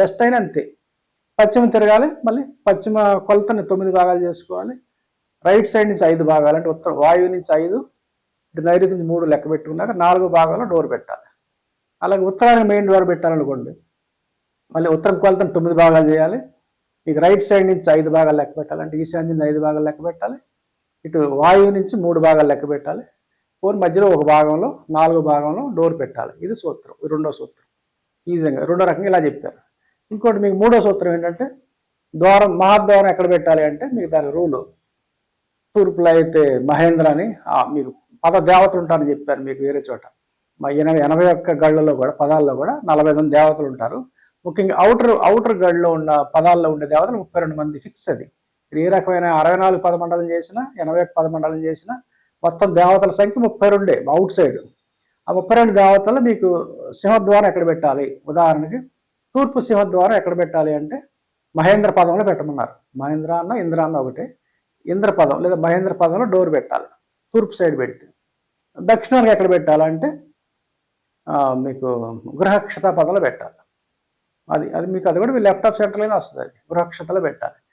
West అయినా అంతే. పశ్చిమ తిరగాలి, మళ్ళీ పశ్చిమ కొలతని 9 భాగాలు చేసుకోవాలి. రైట్ సైడ్ నుంచి 5 భాగాలు, అంటే ఉత్తర వాయువు నుంచి 5, ఇటు నైరుతి నుంచి 3 లెక్క పెట్టుకున్నాక 4 భాగాల్లో డోర్ పెట్టాలి. అలాగే ఉత్తరానికి మెయిన్ డోర్ పెట్టాలనుకోండి, మళ్ళీ ఉత్తరం కొలతని 9 భాగాలు చేయాలి. ఇక రైట్ సైడ్ నుంచి 5 భాగాలు లెక్క పెట్టాలి, అంటే ఈశాన్యం నుంచి 5 భాగాలు లెక్క పెట్టాలి. ఇటు వాయువు నుంచి 3 భాగాలు లెక్క పెట్టాలి. మధ్యలో ఒక భాగంలో 4 భాగంలో డోర్ పెట్టాలి. ఇది సూత్రం, రెండో సూత్రం. ఈ విధంగా రెండో రకంగా ఇలా చెప్పారు. ఇంకోటి మీకు మూడో సూత్రం ఏంటంటే, మహాద్వారం ఎక్కడ పెట్టాలి అంటే, మీకు దాని రూలు తూర్పులో అయితే మహేంద్ర అని మీకు పద దేవతలు ఉంటారని చెప్పారు మీకు వేరే చోట. మా 81 గళ్ళలో కూడా, పదాల్లో కూడా 49 దేవతలు ఉంటారు. ముఖ్యంగా అవుటర్ గడిలో ఉన్న పదాల్లో ఉండే దేవతలు 32 మంది ఫిక్స్. అది ఏ రకమైన 64 పదమండలం చేసినా, 81 పదమండలం చేసినా మొత్తం దేవతల సంఖ్య 32 అవుట్ సైడ్. ఆ 32 దేవతలు మీకు సింహద్వారం ఎక్కడ పెట్టాలి, ఉదాహరణకి తూర్పు సింహద్వారం ఎక్కడ పెట్టాలి అంటే మహేంద్ర పదంలో పెట్టమన్నారు. మహేంద్ర అన్న ఇంద్ర అన్న ఒకటే. ఇంద్ర పదం లేదా మహేంద్ర పదంలో డోర్ పెట్టాలి, తూర్పు సైడ్ పెట్టి. దక్షిణానికి ఎక్కడ పెట్టాలంటే మీకు గృహక్షత పదంలో పెట్టాలి. అది మీకు అది కూడా లెఫ్ట్ ఆఫ్ సెంటర్లోనే వస్తుంది. అది గృహక్షతలో పెట్టాలి.